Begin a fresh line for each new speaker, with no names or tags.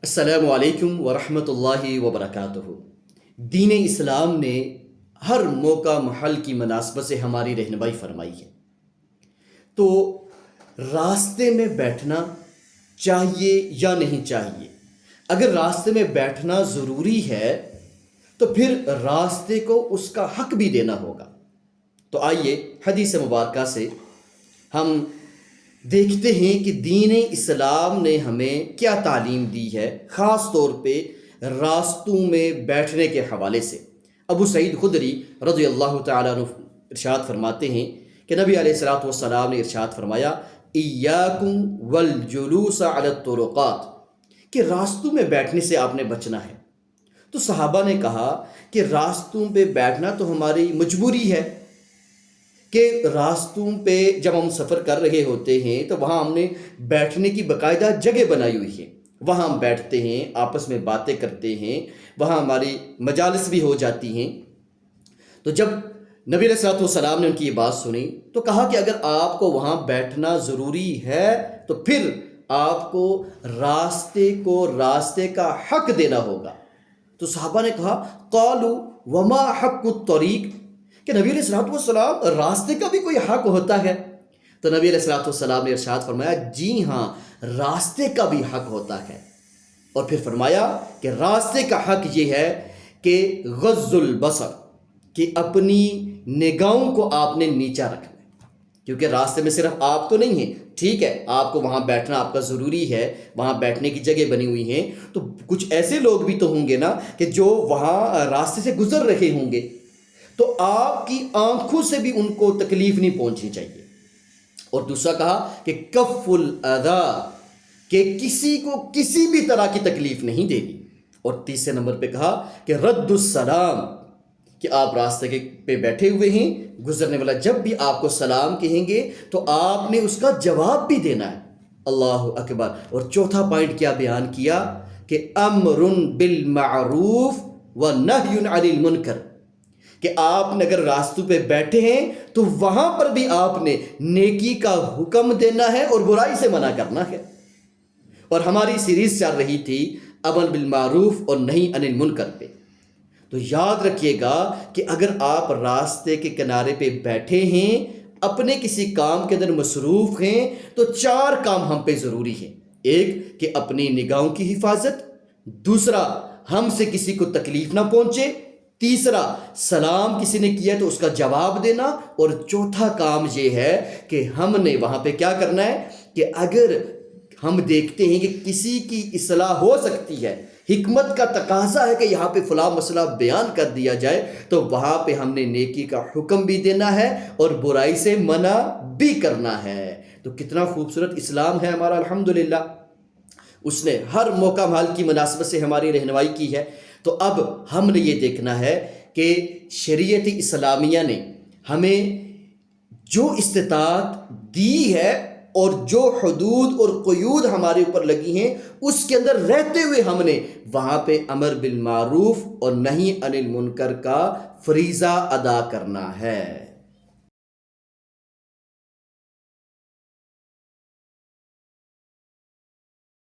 السلام علیکم ورحمۃ اللہ وبرکاتہ۔ دین اسلام نے ہر موقع محل کی مناسبت سے ہماری رہنمائی فرمائی ہے، تو راستے میں بیٹھنا چاہیے یا نہیں چاہیے؟ اگر راستے میں بیٹھنا ضروری ہے تو پھر راستے کو اس کا حق بھی دینا ہوگا۔ تو آئیے حدیث مبارکہ سے ہم دیکھتے ہیں کہ دین اسلام نے ہمیں کیا تعلیم دی ہے، خاص طور پہ راستوں میں بیٹھنے کے حوالے سے۔ ابو سعید خدری رضی اللہ تعالیٰ عنہ ارشاد فرماتے ہیں کہ نبی علیہ الصلوۃ والسلام نے ارشاد فرمایا ایاکم والجلوس علی الطرقات، کہ راستوں میں بیٹھنے سے آپ نے بچنا ہے۔ تو صحابہ نے کہا کہ راستوں پہ بیٹھنا تو ہماری مجبوری ہے، کہ راستوں پہ جب ہم سفر کر رہے ہوتے ہیں تو وہاں ہم نے بیٹھنے کی باقاعدہ جگہ بنائی ہوئی ہے، وہاں ہم بیٹھتے ہیں، آپس میں باتیں کرتے ہیں، وہاں ہماری مجالس بھی ہو جاتی ہیں۔ تو جب نبی علیہ الصلوۃ والسلام نے ان کی یہ بات سنی تو کہا کہ اگر آپ کو وہاں بیٹھنا ضروری ہے تو پھر آپ کو راستے کا حق دینا ہوگا۔ تو صحابہ نے کہا قالوا وما حق الطریق، کہ نبی علیہ الصلوۃ والسلام راستے کا بھی کوئی حق ہوتا ہے؟ تو نبی علیہ الصلوۃ والسلام نے ارشاد فرمایا جی ہاں، راستے کا بھی حق ہوتا ہے۔ اور پھر فرمایا کہ راستے کا حق یہ ہے کہ غض البصر، کہ اپنی نگاہوں کو آپ نے نیچا رکھنا ہے، کیونکہ راستے میں صرف آپ تو نہیں ہیں، ٹھیک ہے آپ کو وہاں بیٹھنا آپ کا ضروری ہے، وہاں بیٹھنے کی جگہ بنی ہوئی ہیں، تو کچھ ایسے لوگ بھی تو ہوں گے نا کہ جو وہاں راستے سے گزر رہے ہوں گے، تو آپ کی آنکھوں سے بھی ان کو تکلیف نہیں پہنچنی چاہیے۔ اور دوسرا کہا کہ کف الاذی، کہ کسی کو کسی بھی طرح کی تکلیف نہیں دینی۔ اور تیسرے نمبر پہ کہا کہ رد السلام، کہ آپ راستے پہ بیٹھے ہوئے ہیں، گزرنے والا جب بھی آپ کو سلام کہیں گے تو آپ نے اس کا جواب بھی دینا ہے۔ اللہ اکبر۔ اور چوتھا پوائنٹ کیا بیان کیا کہ امر بالمعروف ونہی عن المنکر، کہ آپ نے اگر راستوں پہ بیٹھے ہیں تو وہاں پر بھی آپ نے نیکی کا حکم دینا ہے اور برائی سے منع کرنا ہے۔ اور ہماری سیریز چل رہی تھی امر بالمعروف اور نہی عن المنکر پہ، تو یاد رکھیے گا کہ اگر آپ راستے کے کنارے پہ بیٹھے ہیں، اپنے کسی کام کے اندر مصروف ہیں، تو 4 کام ہم پہ ضروری ہیں۔ ایک کہ اپنی نگاہوں کی حفاظت، دوسرا ہم سے کسی کو تکلیف نہ پہنچے، تیسرا سلام کسی نے کیا تو اس کا جواب دینا، اور چوتھا کام یہ ہے کہ ہم نے وہاں پہ کیا کرنا ہے کہ اگر ہم دیکھتے ہیں کہ کسی کی اصلاح ہو سکتی ہے، حکمت کا تقاضا ہے کہ یہاں پہ فلاں مسئلہ بیان کر دیا جائے، تو وہاں پہ ہم نے نیکی کا حکم بھی دینا ہے اور برائی سے منع بھی کرنا ہے۔ تو کتنا خوبصورت اسلام ہے ہمارا، الحمدللہ۔ اس نے ہر موقع محل کی مناسبت سے ہماری رہنمائی کی ہے۔ تو اب ہم نے یہ دیکھنا ہے کہ شریعت اسلامیہ نے ہمیں جو استطاعت دی ہے اور جو حدود اور قیود ہمارے اوپر لگی ہیں، اس کے اندر رہتے ہوئے ہم نے وہاں پہ امر بالمعروف اور نہی عن المنکر کا فریضہ ادا کرنا ہے۔